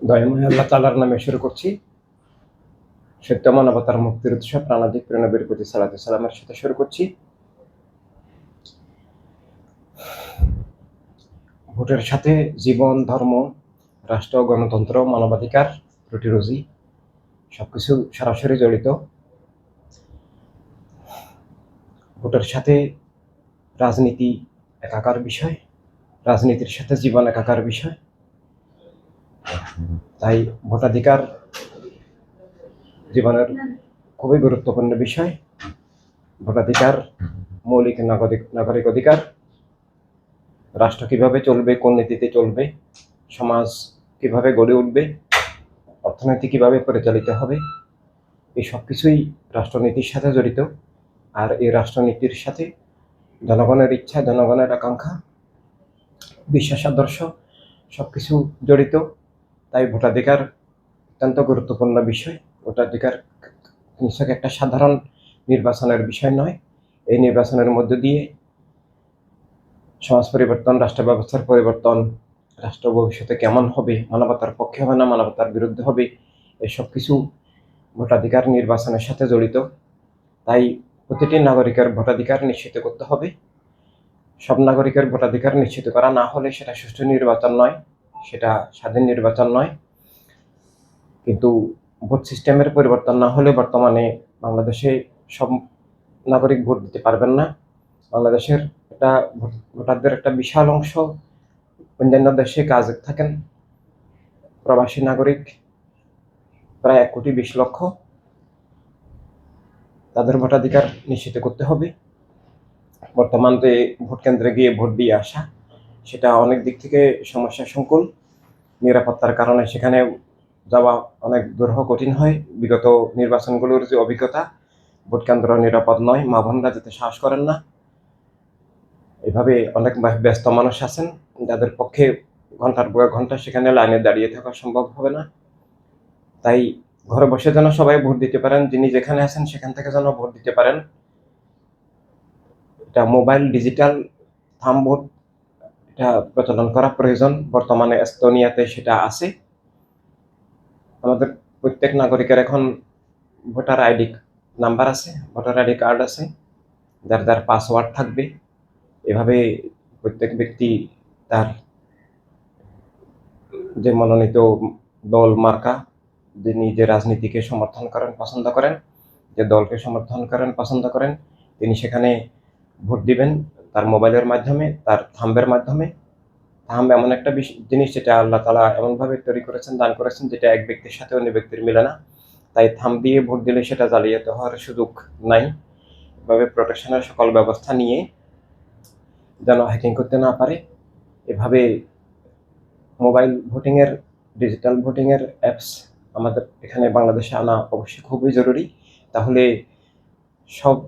দয়াময় আল্লাহ তাআলার নামে শুরু করছি। সত্য মানবতার মুক্তির উৎসব প্রাণাধিক প্রিয়নবীর প্রতি সালাতু সালামের সাথে শুরু করছি। ভোটের সাথে জীবন, ধর্ম, রাষ্ট্র, গণতন্ত্র, মানবাধিকার, রুটি-রুজি সবকিছু সরাসরি জড়িত। ভোটের সাথে রাজনীতি একাকার বিষয়, রাজনীতির সাথে জীবন একাকার বিষয়। তাই ভোটাধিকার জীবনের খুবই গুরুত্বপূর্ণ বিষয়। ভোটাধিকার মৌলিক নাগরিক অধিকার। রাষ্ট্র কিভাবে চলবে, কোন নীতিতে চলবে, সমাজ কিভাবে গড়ে উঠবে, অর্থনীতি কিভাবে পরিচালিত হবে, এই সব কিছুই রাষ্ট্রনীতির সাথে জড়িত। আর এই রাষ্ট্রনীতির সাথে জনগণের ইচ্ছা, জনগণের আকাঙ্ক্ষা, বিশ্বাস, আদর্শ সবকিছু জড়িত। তাই ভোটাধিকার অত্যন্ত গুরুত্বপূর্ণ বিষয়। ভোটাধিকার নিশ্চয় একটা সাধারণ নির্বাচনের বিষয় নয়। এই নির্বাচনের মধ্য দিয়ে সমাজ পরিবর্তন, রাষ্ট্র ব্যবস্থার পরিবর্তন, রাষ্ট্র ভবিষ্যতে কেমন হবে, মানবতার পক্ষে হবে না মানবতার বিরুদ্ধে হবে, এসব কিছু ভোটাধিকার নির্বাচনের সাথে জড়িত। তাই প্রতিটি নাগরিকের ভোটাধিকার নিশ্চিত করতে হবে। সব নাগরিকের ভোটাধিকার নিশ্চিত করা না হলে সেটা সুষ্ঠু নির্বাচন নয়, সেটা স্বাধীন নির্বাচন নয়। কিন্তু ভোট সিস্টেমের পরিবর্তন না হলে বর্তমানে বাংলাদেশে সব নাগরিক ভোট দিতে পারবেন না। বাংলাদেশের একটা ভোটারদের একটা বিশাল অংশ অন্যান্য দেশে কাজে থাকেন, প্রবাসী নাগরিক প্রায় 1,20,00,000। তাদের ভোটাধিকার নিশ্চিত করতে হবে। বর্তমানে ভোট কেন্দ্রে গিয়ে ভোট দিয়ে আসা সেটা অনেক দিক থেকে সমস্যা সংকুল। নিরাপত্তার কারণে সেখানে যাওয়া অনেক দুরূহ কঠিন হয়। বিগত নির্বাচনগুলোর যে অভিজ্ঞতা, ভোট কেন্দ্র নিরাপদ নয়, মা বোনরা যেতে সাহস করেন না। এভাবে অনেক ব্যস্ত মানুষ আছেন যাদের পক্ষে ঘন্টার পর ঘন্টা সেখানে লাইনে দাঁড়িয়ে থাকা সম্ভব হবে না। তাই ঘরে বসে যেন সবাই ভোট দিতে পারেন, যিনি যেখানে আছেন সেখান থেকে যেন ভোট দিতে পারেন। এটা মোবাইল ডিজিটাল থাম্ব ভোট, এটা প্রচলন করা প্রয়োজন। বর্তমানে এস্তোনিয়াতে সেটা আছে। আমাদের প্রত্যেক নাগরিকের এখন ভোটার আইডি নাম্বার আছে, ভোটার আইডি কার্ড আছে, যার যার পাসওয়ার্ড থাকবে। এভাবে প্রত্যেক ব্যক্তি তার যে মনোনীত দল মার্কা, যিনি যে রাজনীতিকে সমর্থন করেন, পছন্দ করেন, যে দলকে সমর্থন করেন, পছন্দ করেন, তিনি সেখানে ভোট দিবেন তার মোবাইলের মাধ্যমে, তার থাম্বের মাধ্যমে। থাম্ব এমন একটা জিনিস যেটা আল্লাহ তাআলা এমনভাবে তৈরি করেছেন, দান করেছেন, যেটা এক ব্যক্তির সাথে অন্য ব্যক্তির মিলে না। তাই থাম্ব দিয়ে ভোট দিলে সেটা জালিয়াতি হওয়ার সুযোগ নাই। এভাবে প্রোটেকশনের সকল ব্যবস্থা নিয়ে যেন হ্যাকিং করতে না পারে, এভাবে মোবাইল ভোটিংয়ের, ডিজিটাল ভোটিংয়ের অ্যাপস আমাদের এখানে বাংলাদেশে আনা অবশ্যই খুবই জরুরি। তাহলে সব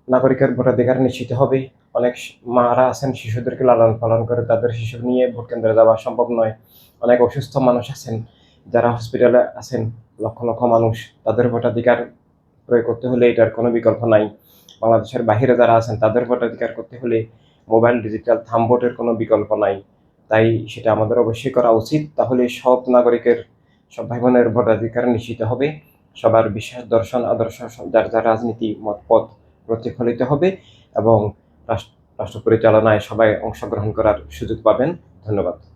নাগরিকের ভোটাধিকার নিশ্চিত হবে। অনেক মারা আছেন শিশুদেরকে লালন পালন করে, তাদের শিশু নিয়ে ভোট কেন্দ্রে যাওয়া সম্ভব নয়। অনেক অসুস্থ মানুষ আছেন যারা হসপিটালে আছেন, লক্ষ লক্ষ মানুষ, তাদের ভোটাধিকার প্রয়োগ করতে হলে এটার কোনো বিকল্প নাই। বাংলাদেশের বাহিরে যারা আছেন তাদের ভোটাধিকার করতে হলে মোবাইল ডিজিটাল থাম্ব ভোটের কোনো বিকল্প নাই। তাই সেটা আমাদের অবশ্যই করা উচিত। তাহলে সব নাগরিকের, সব ভাই বোনের ভোটাধিকার নিশ্চিত হবে। সবার বিশ্বাস, দর্শন, আদর্শ, যার যার রাজনীতি মতপথ প্রতিফলিত হবে এবং রাষ্ট্র পরিচালনায় সবাই অংশগ্রহণ করার সুযোগ পাবেন। ধন্যবাদ।